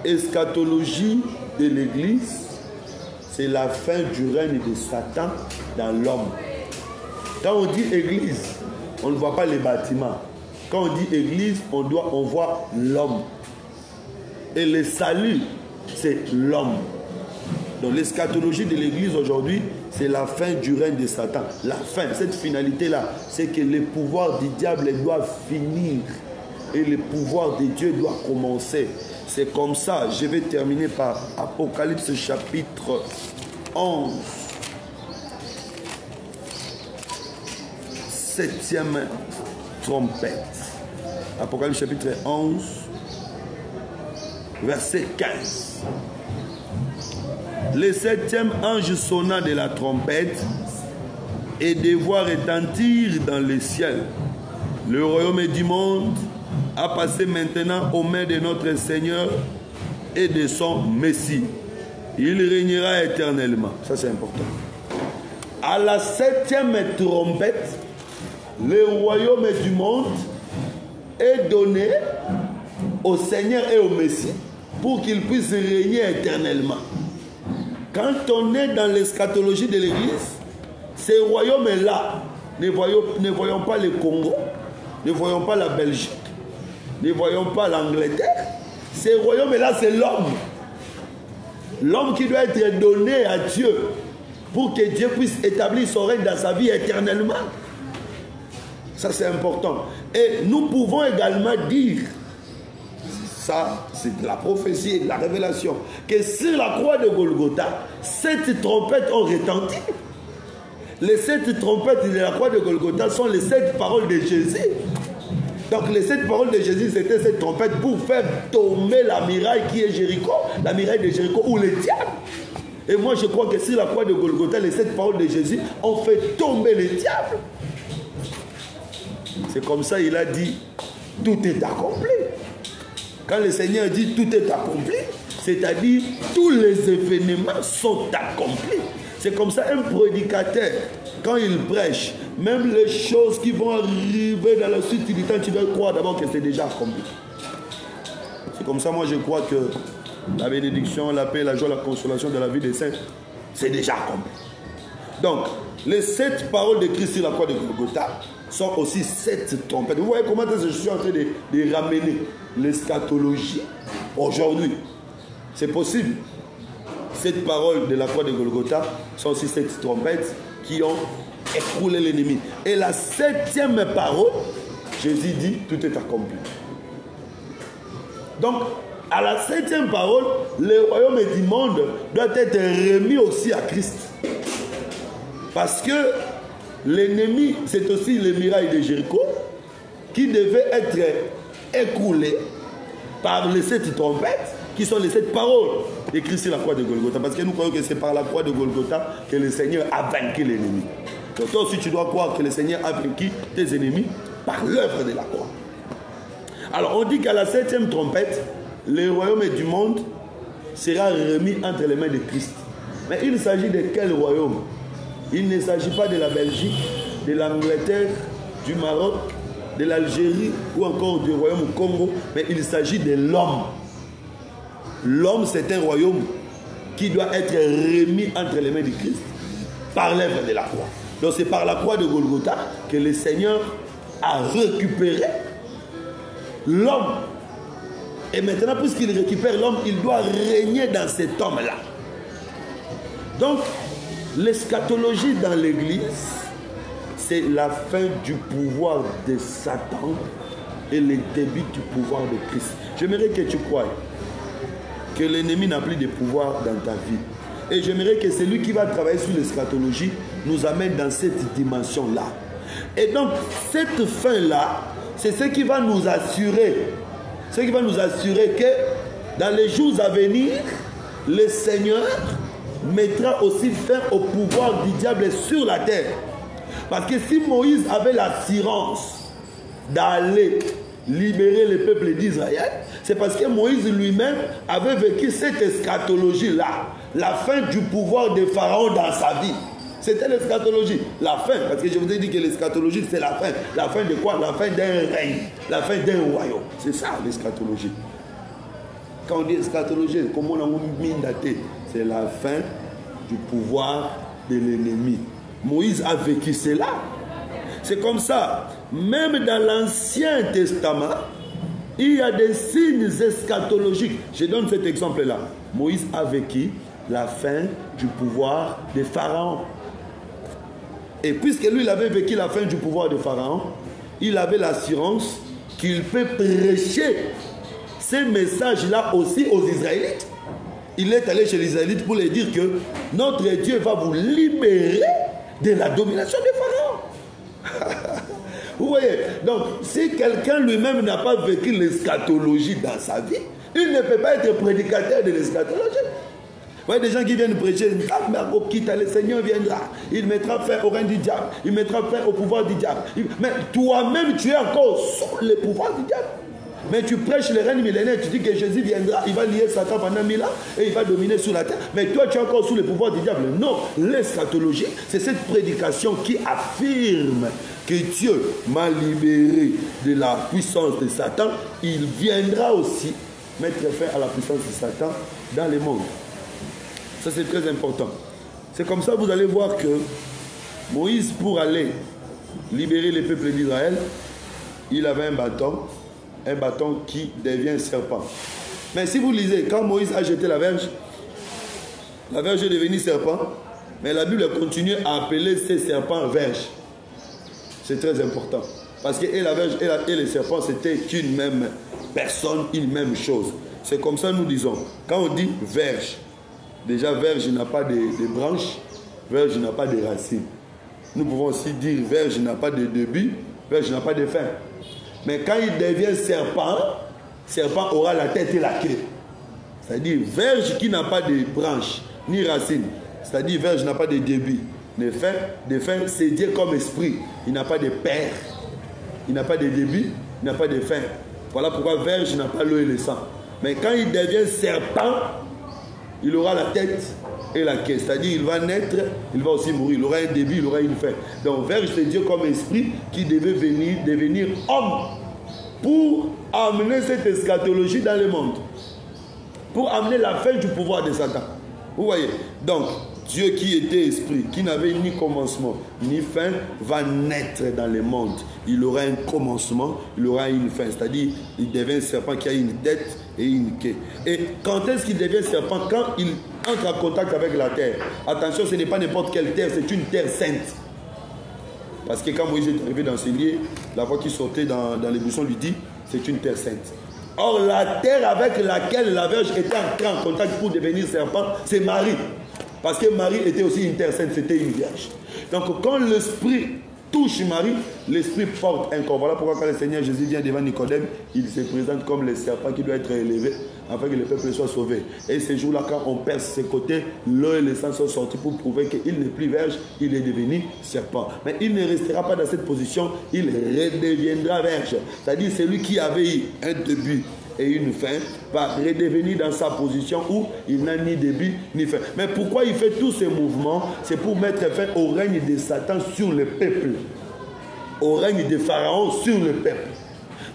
Eschatologie de l'Église, c'est la fin du règne de Satan dans l'homme. Quand on dit Église, on ne voit pas les bâtiments. Quand on dit Église, on voit l'homme. Et le salut, c'est l'homme. Donc l'eschatologie de l'Église aujourd'hui, c'est la fin du règne de Satan. La fin, cette finalité-là, c'est que les pouvoirs du diable doivent finir et le pouvoir de Dieu doit commencer. C'est comme ça. Je vais terminer par Apocalypse chapitre 11. 7e trompette. Apocalypse chapitre 11, verset 15. Le 7e ange sonna de la trompette et des voix retentirent dans le ciel. Le royaume du monde a passé maintenant aux mains de notre Seigneur et de son Messie. Il régnera éternellement. Ça, c'est important. À la 7e trompette, le royaume du monde est donné au Seigneur et au Messie pour qu'il puisse régner éternellement. Quand on est dans l'eschatologie de l'Église, ces royaumes-là, ne voyons pas le Congo, ne voyons pas la Belgique, ne voyons pas l'Angleterre. Ces royaumes-là, c'est l'homme. L'homme qui doit être donné à Dieu pour que Dieu puisse établir son règne dans sa vie éternellement. Ça, c'est important. Et nous pouvons également dire, ça, c'est de la prophétie et de la révélation, que sur la croix de Golgotha, 7 trompettes ont retenti. Les 7 trompettes de la croix de Golgotha sont les 7 paroles de Jésus. Donc les 7 paroles de Jésus, c'était cette trompette pour faire tomber la muraille qui est Jéricho, la muraille de Jéricho ou le diable. Et moi je crois que sur la croix de Golgotha, les 7 paroles de Jésus ont fait tomber le diable. C'est comme ça il a dit, tout est accompli. Quand le Seigneur dit tout est accompli, c'est-à-dire tous les événements sont accomplis. C'est comme ça un prédicateur, quand il prêche, même les choses qui vont arriver dans la suite du temps, tu dois croire d'abord que c'est déjà accompli. C'est comme ça, moi je crois que la bénédiction, la paix, la joie, la consolation de la vie des saints, c'est déjà accompli. Donc, les 7 paroles de Christ sur la croix de Golgotha sont aussi 7 trompettes. Vous voyez comment je suis en train de ramener l'eschatologie aujourd'hui. C'est possible. 7 paroles de la croix de Golgotha sont aussi 7 trompettes qui ont écrouler l'ennemi. Et la 7e parole, Jésus dit, tout est accompli. Donc, à la 7e parole, le royaume du monde doit être remis aussi à Christ. Parce que l'ennemi, c'est aussi les murailles de Jéricho qui devaient être écroulées par les 7 trompettes qui sont les 7 paroles écrites sur la croix de Golgotha. Parce que nous croyons que c'est par la croix de Golgotha que le Seigneur a vaincu l'ennemi. Donc toi aussi tu dois croire que le Seigneur a vaincu tes ennemis par l'œuvre de la croix. Alors on dit qu'à la 7e trompette, le royaume du monde sera remis entre les mains de Christ. Mais il s'agit de quel royaume? Il ne s'agit pas de la Belgique, de l'Angleterre, du Maroc, de l'Algérie ou encore du royaume Congo, mais il s'agit de l'homme. L'homme, c'est un royaume qui doit être remis entre les mains de Christ par l'œuvre de la croix. Donc c'est par la croix de Golgotha que le Seigneur a récupéré l'homme. Et maintenant, puisqu'il récupère l'homme, il doit régner dans cet homme-là. Donc, l'eschatologie dans l'Église, c'est la fin du pouvoir de Satan et le début du pouvoir de Christ. J'aimerais que tu croies que l'ennemi n'a plus de pouvoir dans ta vie. Et j'aimerais que celui qui va travailler sur l'eschatologie nous amène dans cette dimension-là. Et donc, cette fin-là, c'est ce qui va nous assurer. Ce qui va nous assurer que dans les jours à venir, le Seigneur mettra aussi fin au pouvoir du diable sur la terre. Parce que si Moïse avait l'assurance d'aller libérer le peuple d'Israël, c'est parce que Moïse lui-même avait vécu cette eschatologie-là, la fin du pouvoir de Pharaon dans sa vie. C'était l'eschatologie, la fin, parce que je vous ai dit que l'eschatologie c'est la fin. La fin de quoi? La fin d'un règne, la fin d'un royaume. C'est ça l'eschatologie. Quand on dit eschatologie, comment on a mis daté? C'est la fin du pouvoir de l'ennemi. Moïse a vécu cela. C'est comme ça. Même dans l'Ancien Testament, il y a des signes eschatologiques. Je donne cet exemple-là. Moïse a vécu la fin du pouvoir de Pharaon. Et puisque lui, il avait vécu la fin du pouvoir de Pharaon, il avait l'assurance qu'il peut prêcher ces messages-là aussi aux Israélites. Il est allé chez les Israélites pour leur dire que notre Dieu va vous libérer de la domination de Pharaon. Vous voyez? Donc, si quelqu'un lui-même n'a pas vécu l'eschatologie dans sa vie, il ne peut pas être prédicateur de l'eschatologie. Vous voyez des gens qui viennent prêcher, le Seigneur viendra, il mettra fin au règne du diable, il mettra fin au pouvoir du diable. Mais toi-même, tu es encore sous le pouvoir du diable. Mais tu prêches le règne millénaire, tu dis que Jésus viendra, il va lier Satan pendant 1000 ans et il va dominer sur la terre. Mais toi, tu es encore sous le pouvoir du diable. Non, l'eschatologie, c'est cette prédication qui affirme que Dieu m'a libéré de la puissance de Satan. Il viendra aussi mettre fin à la puissance de Satan dans le monde. Ça, c'est très important. C'est comme ça que vous allez voir que Moïse, pour aller libérer les peuples d'Israël, il avait un bâton qui devient serpent. Mais si vous lisez, quand Moïse a jeté la verge est devenue serpent, mais la Bible continue à appeler ces serpents verges. C'est très important. Parce que et la verge et les serpents, c'était une même personne, une même chose. C'est comme ça que nous disons. Quand on dit verge, déjà verge n'a pas de branches, verge n'a pas de racines. Nous pouvons aussi dire verge n'a pas de début, verge n'a pas de fin. Mais quand il devient serpent, serpent aura la tête et la queue. C'est-à-dire verge qui n'a pas de branches ni racines. C'est-à-dire verge n'a pas de début. De fin, c'est Dieu comme esprit. Il n'a pas de père. Il n'a pas de début, il n'a pas de fin. Voilà pourquoi verge n'a pas l'eau et le sang. Mais quand il devient serpent, il aura la tête et la queue. C'est-à-dire il va naître, il va aussi mourir. Il aura un début, il aura une fin. Donc verge, c'est Dieu comme esprit qui devait devenir homme pour amener cette eschatologie dans le monde. Pour amener la fin du pouvoir de Satan. Vous voyez? Donc, Dieu qui était esprit, qui n'avait ni commencement ni fin, va naître dans le monde. Il aura un commencement, il aura une fin. C'est-à-dire, il devient un serpent qui a une tête et une queue. Et quand est-ce qu'il devient serpent? Quand il entre en contact avec la terre. Attention, ce n'est pas n'importe quelle terre, c'est une terre sainte. Parce que quand Moïse est arrivé dans ce lieu, la voix qui sortait dans les buissons lui dit, c'est une terre sainte. Or, la terre avec laquelle la Vierge était entrée en contact pour devenir serpent, c'est Marie. Parce que Marie était aussi une terre sainte, c'était une vierge. Donc, quand l'Esprit touche Marie, l'Esprit porte un corps. Voilà pourquoi quand le Seigneur Jésus vient devant Nicodème, il se présente comme le serpent qui doit être élevé afin que le peuple soit sauvé. Et ce jour-là, quand on perce ses côtés, l'eau et le sang sont sortis pour prouver qu'il n'est plus verge, il est devenu serpent. Mais il ne restera pas dans cette position, il redeviendra verge. C'est-à-dire celui qui avait eu un début et une fin va redevenir dans sa position où il n'a ni début ni fin. Mais pourquoi il fait tous ces mouvements? C'est pour mettre fin au règne de Satan sur le peuple, au règne de Pharaon sur le peuple.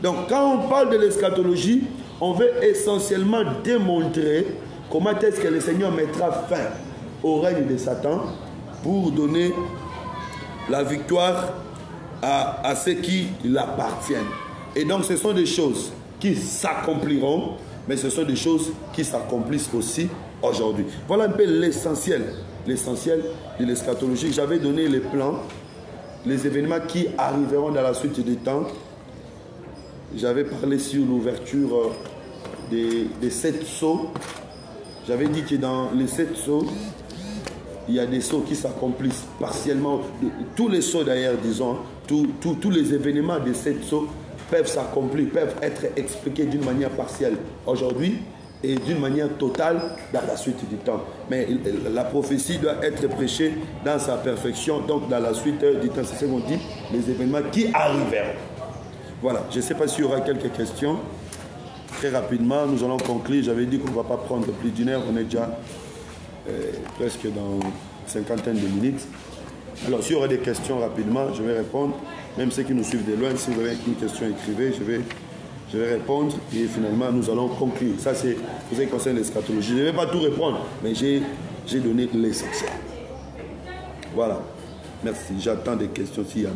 Donc quand on parle de l'eschatologie, on veut essentiellement démontrer comment est-ce que le Seigneur mettra fin au règne de Satan pour donner la victoire à ceux qui l'appartiennent. Et donc ce sont des choses qui s'accompliront, mais ce sont des choses qui s'accomplissent aussi aujourd'hui. Voilà un peu l'essentiel de l'eschatologie. J'avais donné les plans, les événements qui arriveront dans la suite du temps. J'avais parlé sur l'ouverture des 7 sceaux. J'avais dit que dans les 7 sceaux, il y a des sceaux qui s'accomplissent partiellement. Tous les sceaux d'ailleurs, disons, tous les événements des 7 sceaux peuvent s'accomplir, peuvent être expliqués d'une manière partielle aujourd'hui et d'une manière totale dans la suite du temps. Mais la prophétie doit être prêchée dans sa perfection, donc dans la suite du temps. C'est ce qu'on dit, les événements qui arriveront. Voilà, je ne sais pas s'il y aura quelques questions. Très rapidement, nous allons conclure. J'avais dit qu'on ne va pas prendre plus d'une heure, on est déjà presque dans une cinquantaine de minutes. Alors, s'il y aura des questions rapidement, je vais répondre. Même ceux qui nous suivent de loin, si vous avez une question, écrivez, je vais répondre. Et finalement, nous allons conclure. Ça, c'est pour ce qui concerne l'eschatologie. Je ne vais pas tout répondre, mais j'ai donné l'essentiel. Voilà. Merci. J'attends des questions s'il y en a.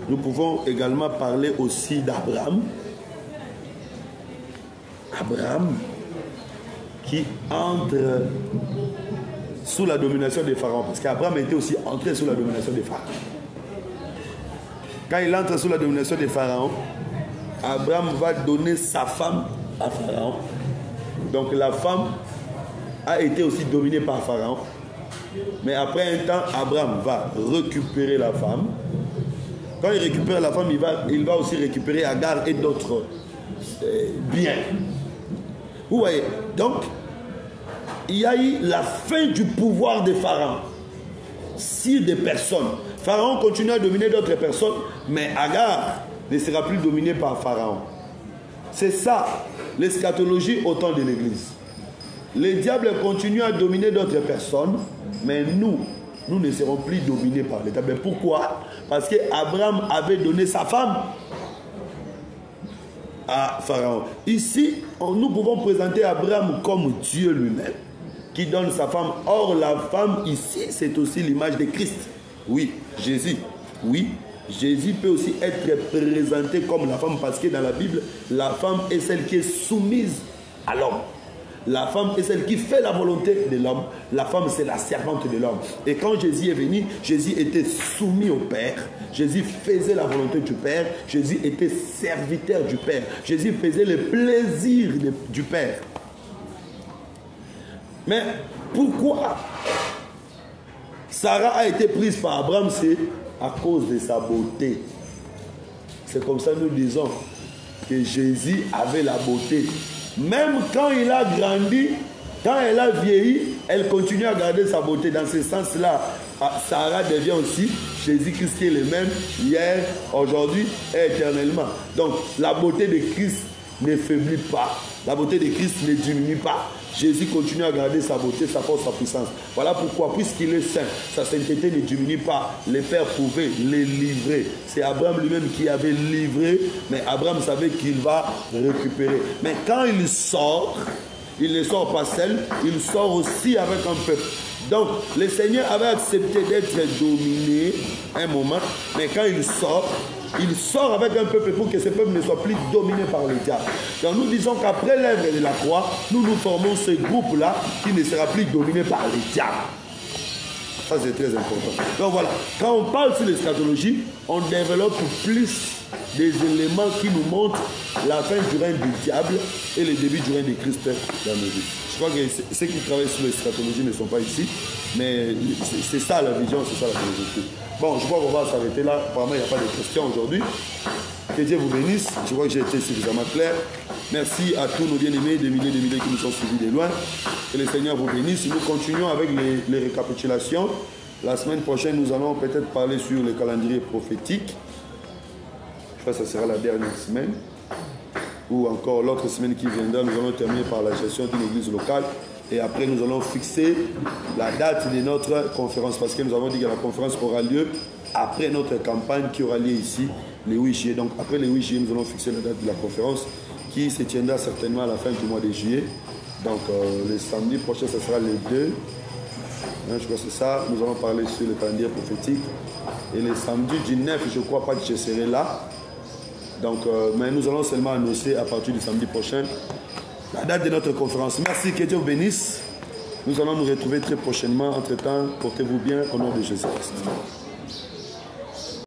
Nous pouvons également parler aussi d'Abraham. Abraham qui entre sous la domination des pharaons. Parce qu'Abraham était aussi entré sous la domination des pharaons. Quand il entre sous la domination des pharaons, Abraham va donner sa femme à Pharaon. Donc la femme a été aussi dominée par Pharaon. Mais après un temps, Abraham va récupérer la femme. Quand il récupère la femme, il va aussi récupérer Agar et d'autres biens. Vous voyez, donc, il y a eu la fin du pouvoir de Pharaon sur des personnes. Pharaon continue à dominer d'autres personnes, mais Agar ne sera plus dominée par Pharaon. C'est ça, l'eschatologie au temps de l'Église. Le diable continue à dominer d'autres personnes, mais nous ne serons plus dominés par l'État. Mais pourquoi? Parce qu'Abraham avait donné sa femme à Pharaon. Ici, nous pouvons présenter Abraham comme Dieu lui-même, qui donne sa femme. Or, la femme ici, c'est aussi l'image de Christ. Oui, Jésus. Oui, Jésus peut aussi être présenté comme la femme, parce que dans la Bible, la femme est celle qui est soumise à l'homme. La femme est celle qui fait la volonté de l'homme. La femme, c'est la servante de l'homme. Et quand Jésus est venu, Jésus était soumis au Père. Jésus faisait la volonté du Père. Jésus était serviteur du Père. Jésus faisait le plaisir du Père. Mais pourquoi Sarah a été prise par Abraham? C'est à cause de sa beauté. C'est comme ça que nous disons que Jésus avait la beauté. Même quand il a grandi, quand elle a vieilli, elle continue à garder sa beauté. Dans ce sens-là, Sarah devient aussi Jésus-Christ qui est le même hier, aujourd'hui et éternellement. Donc la beauté de Christ ne faiblit pas. La beauté de Christ ne diminue pas. Jésus continue à garder sa beauté, sa force, sa puissance. Voilà pourquoi, puisqu'il est saint, sa sainteté ne diminue pas. Le Père pouvait les livrer. C'est Abraham lui-même qui avait livré, mais Abraham savait qu'il va récupérer. Mais quand il sort, il ne sort pas seul, il sort aussi avec un peuple. Donc, le Seigneur avait accepté d'être dominé un moment, mais quand il sort avec un peuple pour que ce peuple ne soit plus dominé par le diable. Donc nous disons qu'après l'œuvre de la croix, nous formons ce groupe-là qui ne sera plus dominé par le diable. Ça c'est très important. Donc voilà, quand on parle sur l'eschatologie, on développe plus des éléments qui nous montrent la fin du règne du diable et le début du règne de Christ dans nos vies. Je crois que ceux qui travaillent sur l'eschatologie ne sont pas ici, mais c'est ça la vision, c'est ça la philosophie. Bon, je crois qu'on va s'arrêter là. Apparemment, il n'y a pas de questions aujourd'hui. Que Dieu vous bénisse. Je crois que j'ai été suffisamment clair. Merci à tous nos bien-aimés, des milliers qui nous ont suivis de loin. Que le Seigneur vous bénisse. Nous continuons avec les récapitulations. La semaine prochaine, nous allons peut-être parler sur le calendrier prophétique. Je crois que ce sera la dernière semaine. Ou encore l'autre semaine qui viendra, nous allons terminer par la gestion d'une église locale. Et après, nous allons fixer la date de notre conférence. Parce que nous avons dit que la conférence aura lieu après notre campagne qui aura lieu ici, le 8 juillet. Donc, après le 8 juillet, nous allons fixer la date de la conférence qui se tiendra certainement à la fin du mois de juillet. Donc, le samedi prochain, ce sera le 2. Je crois que c'est ça. Nous allons parler sur le calendrier prophétique. Et le samedi du 9, je ne crois pas que je serai là. Donc, mais nous allons seulement annoncer à partir du samedi prochain la date de notre conférence. Merci, que Dieu vous bénisse. Nous allons nous retrouver très prochainement. Entre-temps, portez-vous bien au nom de Jésus-Christ.